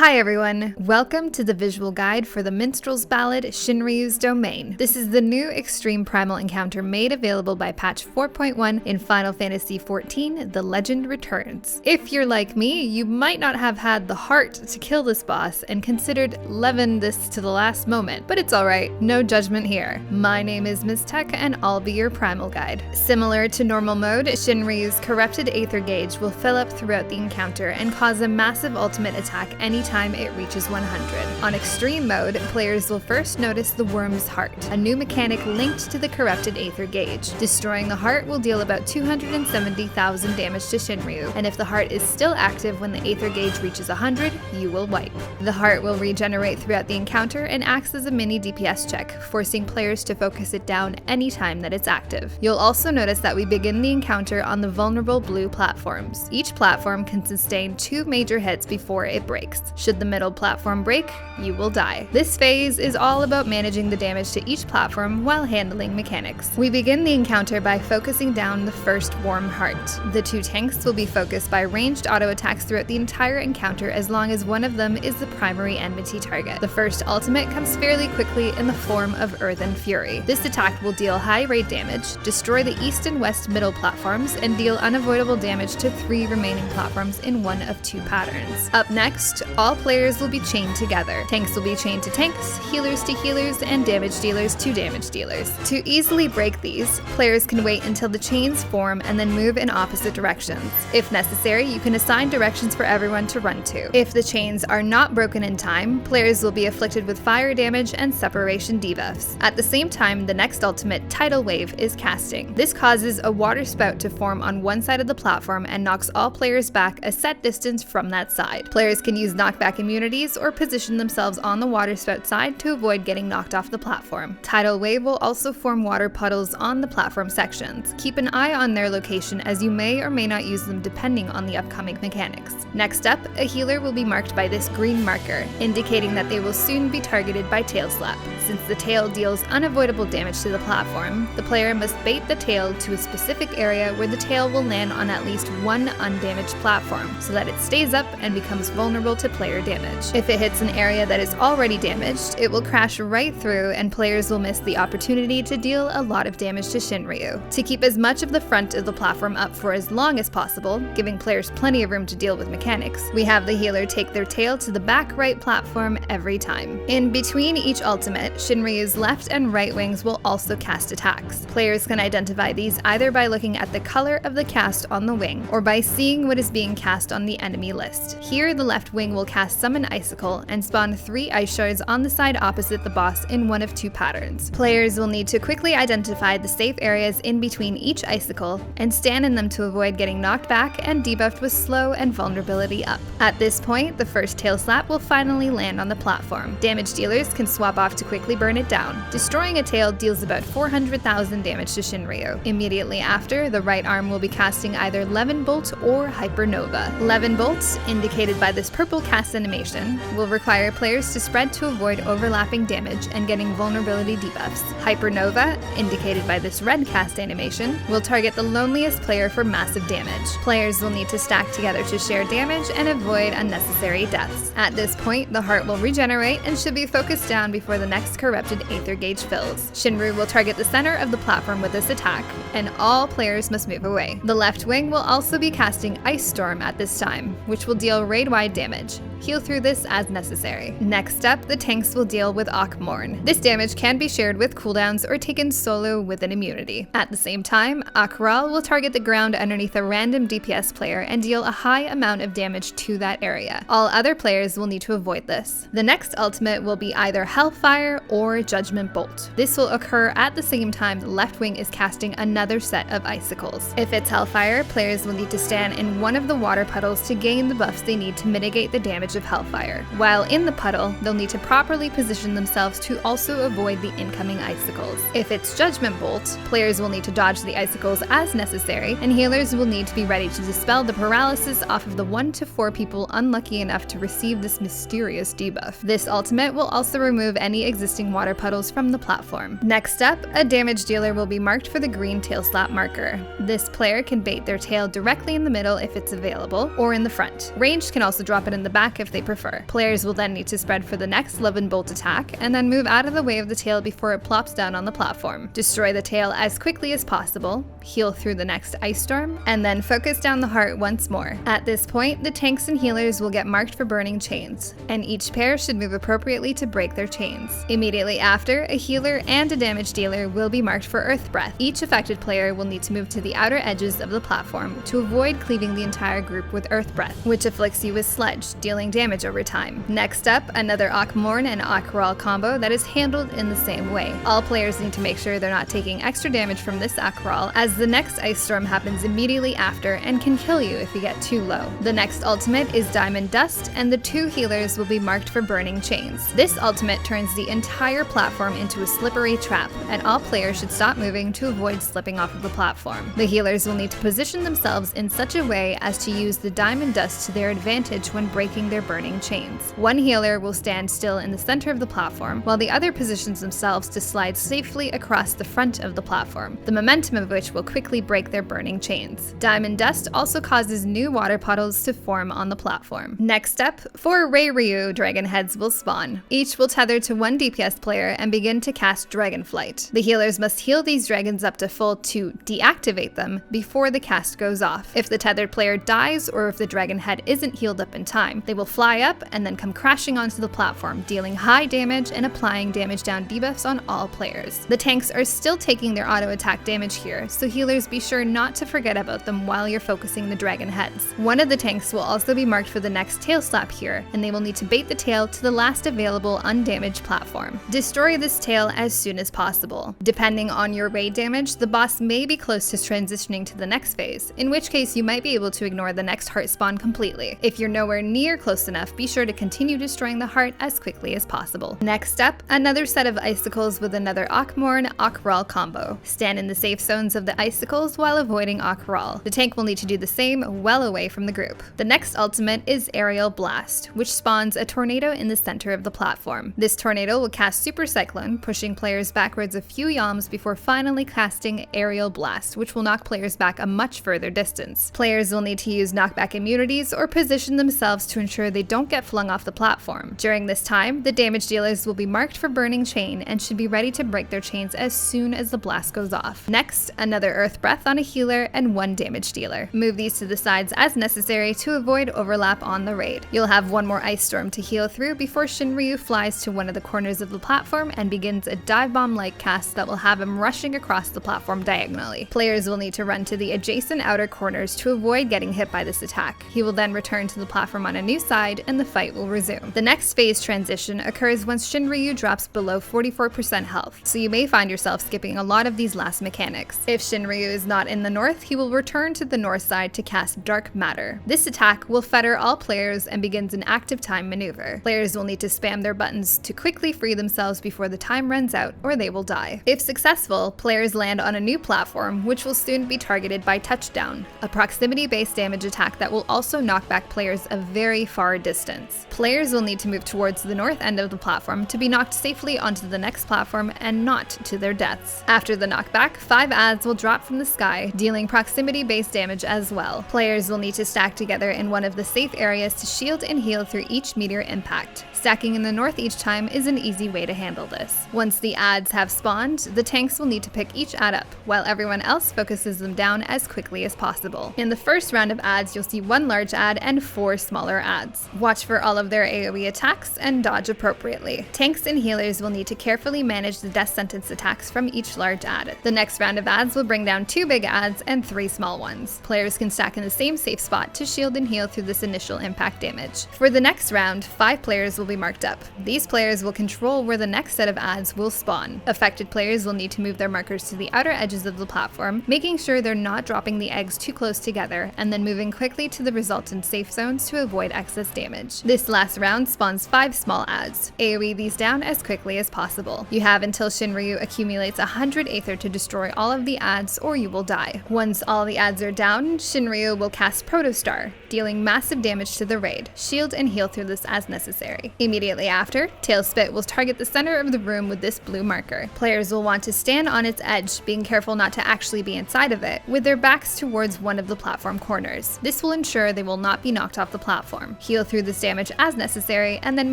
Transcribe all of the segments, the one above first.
Hi everyone, welcome to the visual guide for the Minstrel's Ballad, Shinryu's Domain. This is the new extreme primal encounter made available by patch 4.1 in Final Fantasy XIV, The Legend Returns. If you're like me, you might not have had the heart to kill this boss and considered Levin this to the last moment, but it's alright, no judgment here. My name is Ms. Tech and I'll be your primal guide. Similar to normal mode, Shinryu's corrupted aether gauge will fill up throughout the encounter and cause a massive ultimate attack anytime it reaches 100. On extreme mode, players will first notice the worm's heart, a new mechanic linked to the corrupted aether gauge. Destroying the heart will deal about 270,000 damage to Shinryu, and if the heart is still active when the aether gauge reaches 100, you will wipe. The heart will regenerate throughout the encounter and acts as a mini DPS check, forcing players to focus it down anytime that it's active. You'll also notice that we begin the encounter on the vulnerable blue platforms. Each platform can sustain 2 major hits before it breaks. Should the middle platform break, you will die. This phase is all about managing the damage to each platform while handling mechanics. We begin the encounter by focusing down the first warm heart. The 2 tanks will be focused by ranged auto attacks throughout the entire encounter as long as one of them is the primary enmity target. The first ultimate comes fairly quickly in the form of Earthen Fury. This attack will deal high rate damage, destroy the east and west middle platforms, and deal unavoidable damage to 3 remaining platforms in one of 2 patterns. Up next, all players will be chained together. Tanks will be chained to tanks, healers to healers, and damage dealers to damage dealers. To easily break these, players can wait until the chains form and then move in opposite directions. If necessary, you can assign directions for everyone to run to. If the chains are not broken in time, players will be afflicted with fire damage and separation debuffs. At the same time, the next ultimate, Tidal Wave, is casting. This causes a water spout to form on one side of the platform and knocks all players back a set distance from that side. Players can use knockback immunities or position themselves on the water spout side to avoid getting knocked off the platform. Tidal Wave will also form water puddles on the platform sections. Keep an eye on their location as you may or may not use them depending on the upcoming mechanics. Next up, a healer will be marked by this green marker, indicating that they will soon be targeted by Tail Slap. Since the tail deals unavoidable damage to the platform, the player must bait the tail to a specific area where the tail will land on at least one undamaged platform, so that it stays up and becomes vulnerable to player damage. If it hits an area that is already damaged, it will crash right through and players will miss the opportunity to deal a lot of damage to Shinryu. To keep as much of the front of the platform up for as long as possible, giving players plenty of room to deal with mechanics, we have the healer take their tail to the back right platform every time. In between each ultimate, Shinryu's left and right wings will also cast attacks. Players can identify these either by looking at the color of the cast on the wing, or by seeing what is being cast on the enemy list. Here, the left wing will cast Summon Icicle and spawn 3 ice shards on the side opposite the boss in one of 2 patterns. Players will need to quickly identify the safe areas in between each icicle and stand in them to avoid getting knocked back and debuffed with slow and vulnerability up. At this point, the first tail slap will finally land on the platform. Damage dealers can swap off to quickly burn it down. Destroying a tail deals about 400,000 damage to Shinryu. Immediately after, the right arm will be casting either LEVINBOLT or HYPERNOVA. LEVINBOLT, indicated by this purple cast animation, will require players to spread to avoid overlapping damage and getting vulnerability debuffs. HYPERNOVA, indicated by this red cast animation, will target the loneliest player for massive damage. Players will need to stack together to share damage and avoid unnecessary deaths. At this point, the heart will regenerate and should be focused down before the next corrupted aether gauge fills. Shinryu will target the center of the platform with this attack, and all players must move away. The left wing will also be casting ICESTORM at this time, which will deal raid-wide damage. Heal through this as necessary. Next up, the tanks will deal with MORN. This damage can be shared with cooldowns or taken solo with an immunity. At the same time, RHAL will target the ground underneath a random DPS player and deal a high amount of damage to that area. All other players will need to avoid this. The next ultimate will be either HELLFIRE or Judgment Bolt. This will occur at the same time the left wing is casting another set of icicles. If it's HELLFIRE, players will need to stand in one of the water puddles to gain the buffs they need to mitigate the damage of HELLFIRE. While in the puddle, they'll need to properly position themselves to also avoid the incoming icicles. If it's Judgment Bolt, players will need to dodge the icicles as necessary, and healers will need to be ready to dispel the paralysis off of the 1 to 4 people unlucky enough to receive this mysterious debuff. This ultimate will also remove any existing water puddles from the platform. Next up, a damage dealer will be marked for the green tail slap marker. This player can bait their tail directly in the middle if it's available, or in the front. Ranged can also drop it in the back attack if they prefer. Players will then need to spread for the next LEVINBOLT attack, and then move out of the way of the tail before it plops down on the platform. Destroy the tail as quickly as possible, heal through the next ice storm, and then focus down the heart once more. At this point, the tanks and healers will get marked for burning chains, and each pair should move appropriately to break their chains. Immediately after, a healer and a damage dealer will be marked for earth breath. Each affected player will need to move to the outer edges of the platform to avoid cleaving the entire group with earth breath, which afflicts you with sludge, dealing damage over time. Next up, another MORN and RHAL combo that is handled in the same way. All players need to make sure they're not taking extra damage from this RHAL, as the next ice storm happens immediately after and can kill you if you get too low. The next ultimate is Diamond Dust, and the 2 healers will be marked for burning chains. This ultimate turns the entire platform into a slippery trap, and all players should stop moving to avoid slipping off of the platform. The healers will need to position themselves in such a way as to use the Diamond Dust to their advantage when breaking their burning chains. One healer will stand still in the center of the platform, while the other positions themselves to slide safely across the front of the platform, the momentum of which will quickly break their burning chains. Diamond Dust also causes new water puddles to form on the platform. Next up, 4 REIRYU dragon heads will spawn. Each will tether to 1 DPS player and begin to cast Dragon Flight. The healers must heal these dragons up to full to deactivate them before the cast goes off. If the tethered player dies or if the dragon head isn't healed up in time, they will fly up and then come crashing onto the platform, dealing high damage and applying damage down debuffs on all players. The tanks are still taking their auto attack damage here, so healers be sure not to forget about them while you're focusing the dragon heads. One of the tanks will also be marked for the next tail slap here, and they will need to bait the tail to the last available undamaged platform. Destroy this tail as soon as possible. Depending on your raid damage, the boss may be close to transitioning to the next phase, in which case you might be able to ignore the next heart spawn completely. If you're nowhere near close enough, be sure to continue destroying the heart as quickly as possible. Next up, another set of icicles with another MORN RHAL combo. Stand in the safe zones of the icicles while avoiding RHAL. The tank will need to do the same well away from the group. The next ultimate is Aerial Blast, which spawns a tornado in the center of the platform. This tornado will cast Super Cyclone, pushing players backwards a few yalms before finally casting Aerial Blast, which will knock players back a much further distance. Players will need to use knockback immunities or position themselves to ensure they don't get flung off the platform. During this time, the damage dealers will be marked for burning chain and should be ready to break their chains as soon as the blast goes off. Next, another Earth Breath on a healer and 1 damage dealer. Move these to the sides as necessary to avoid overlap on the raid. You'll have 1 more ice storm to heal through before Shinryu flies to one of the corners of the platform and begins a dive bomb-like cast that will have him rushing across the platform diagonally. Players will need to run to the adjacent outer corners to avoid getting hit by this attack. He will then return to the platform on a new side and the fight will resume. The next phase transition occurs once Shinryu drops below 44% health, so you may find yourself skipping a lot of these last mechanics. If Shinryu is not in the north, he will return to the north side to cast Dark Matter. This attack will fetter all players and begins an active time maneuver. Players will need to spam their buttons to quickly free themselves before the time runs out or they will die. If successful, players land on a new platform which will soon be targeted by Touchdown, a proximity-based damage attack that will also knock back players a very far distance. Players will need to move towards the north end of the platform to be knocked safely onto the next platform and not to their deaths. After the knockback, 5 adds will drop from the sky, dealing proximity-based damage as well. Players will need to stack together in one of the safe areas to shield and heal through each meteor impact. Stacking in the north each time is an easy way to handle this. Once the adds have spawned, the tanks will need to pick each add up, while everyone else focuses them down as quickly as possible. In the first round of adds, you'll see 1 large add and 4 smaller adds. Watch for all of their AoE attacks and dodge appropriately. Tanks and healers will need to carefully manage the death sentence attacks from each large add. The next round of adds will bring down 2 big adds and 3 small ones. Players can stack in the same safe spot to shield and heal through this initial impact damage. For the next round, 5 players will be marked up. These players will control where the next set of adds will spawn. Affected players will need to move their markers to the outer edges of the platform, making sure they're not dropping the eggs too close together, and then moving quickly to the resultant safe zones to avoid excess damage. This last round spawns 5 small adds. AoE these down as quickly as possible. You have until Shinryu accumulates 100 Aether to destroy all of the adds or you will die. Once all the adds are down, Shinryu will cast Protostar. dealing massive damage to the raid. Shield and heal through this as necessary. Immediately after, Tail Spit will target the center of the room with this blue marker. Players will want to stand on its edge, being careful not to actually be inside of it, with their backs towards one of the platform corners. This will ensure they will not be knocked off the platform. Heal through this damage as necessary, and then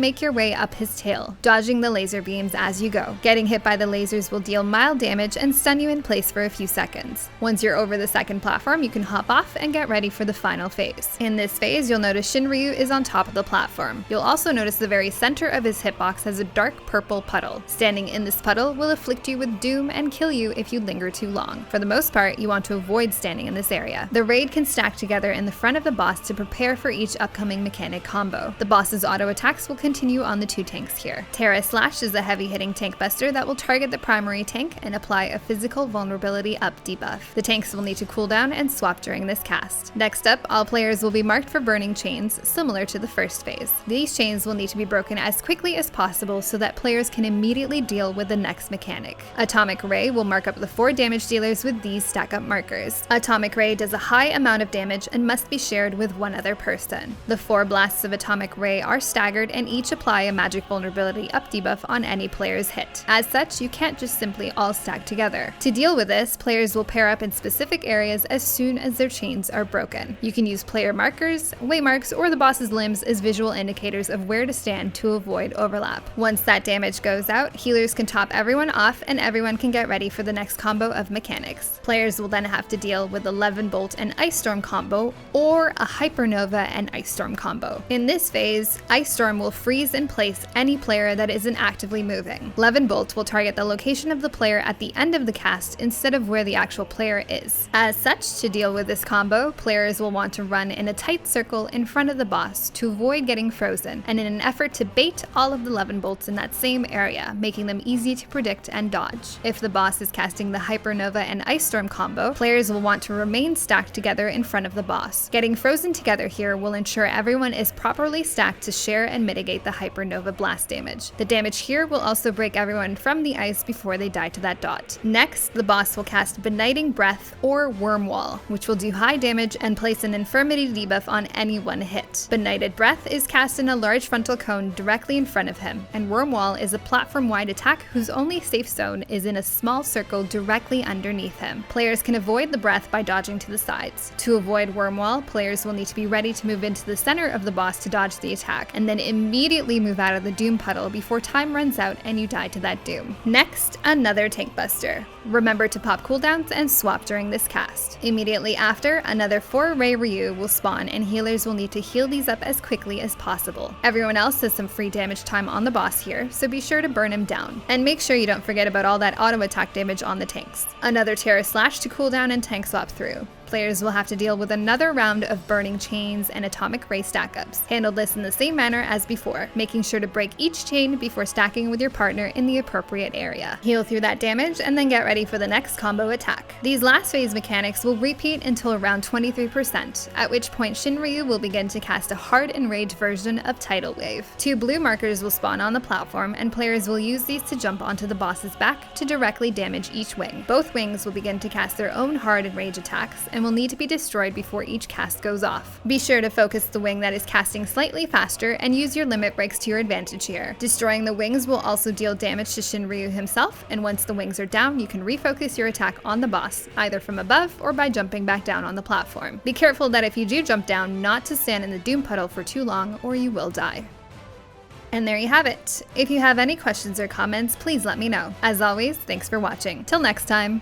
make your way up his tail, dodging the laser beams as you go. Getting hit by the lasers will deal mild damage and stun you in place for a few seconds. Once you're over the second platform, you can hop off and get ready for the final phase. In this phase, you'll notice Shinryu is on top of the platform. You'll also notice the very center of his hitbox has a dark purple puddle. Standing in this puddle will afflict you with doom and kill you if you linger too long. For the most part, you want to avoid standing in this area. The raid can stack together in the front of the boss to prepare for each upcoming mechanic combo. The boss's auto attacks will continue on the two tanks here. Terra Slash is a heavy-hitting tank buster that will target the primary tank and apply a physical vulnerability up debuff. The tanks will need to cool down and swap during this cast. Next up, all players will be marked for burning chains, similar to the first phase. These chains will need to be broken as quickly as possible so that players can immediately deal with the next mechanic. Atomic Ray will mark up the 4 damage dealers with these stack-up markers. Atomic Ray does a high amount of damage and must be shared with one other person. The 4 blasts of Atomic Ray are staggered and each apply a magic vulnerability up debuff on any player's hit. As such, you can't just simply all stack together. To deal with this, players will pair up in specific areas as soon as their chains are broken. You can use player markers, waymarks, or the boss's limbs as visual indicators of where to stand to avoid overlap. Once that damage goes out, healers can top everyone off and everyone can get ready for the next combo of mechanics. Players will then have to deal with the LEVINBOLT and ICESTORM combo or a HYPERNOVA and ICESTORM combo. In this phase, ICESTORM will freeze in place any player that isn't actively moving. LEVINBOLT will target the location of the player at the end of the cast instead of where the actual player is. As such, to deal with this combo, players will want to run in a tight circle in front of the boss to avoid getting frozen, and in an effort to bait all of the LEVINBOLTs in that same area, making them easy to predict and dodge. If the boss is casting the HYPERNOVA and ICESTORM combo, players will want to remain stacked together in front of the boss. Getting frozen together here will ensure everyone is properly stacked to share and mitigate the HYPERNOVA blast damage. The damage here will also break everyone from the ice before they die to that dot. Next, the boss will cast Benighting Breath or Worm Wall, which will do high damage and place an infirmity debuff on any one hit. Benighted Breath is cast in a large frontal cone directly in front of him, and Worm Wall is a platform-wide attack whose only safe zone is in a small circle directly underneath him. Players can avoid the breath by dodging to the sides. To avoid Worm Wall, players will need to be ready to move into the center of the boss to dodge the attack, and then immediately move out of the doom puddle before time runs out and you die to that doom. Next, another tank buster. Remember to pop cooldowns and swap during this cast. Immediately after, another 4 REIRYU will spawn and healers will need to heal these up as quickly as possible. Everyone else has some free damage time on the boss here, so be sure to burn him down. And make sure you don't forget about all that auto attack damage on the tanks. Another Terra Slash to cooldown and tank swap through. Players will have to deal with another round of burning chains and atomic ray stack-ups. Handle this in the same manner as before, making sure to break each chain before stacking with your partner in the appropriate area. Heal through that damage and then get ready for the next combo attack. These last phase mechanics will repeat until around 23%, at which point Shinryu will begin to cast a hard enraged version of Tidal Wave. 2 blue markers will spawn on the platform and players will use these to jump onto the boss's back to directly damage each wing. Both wings will begin to cast their own hard enrage attacks and will need to be destroyed before each cast goes off. Be sure to focus the wing that is casting slightly faster and use your limit breaks to your advantage here. Destroying the wings will also deal damage to Shinryu himself, and once the wings are down, you can refocus your attack on the boss, either from above or by jumping back down on the platform. Be careful that if you do jump down, not to stand in the doom puddle for too long or you will die. And there you have it. If you have any questions or comments, please let me know. As always, thanks for watching. Till next time.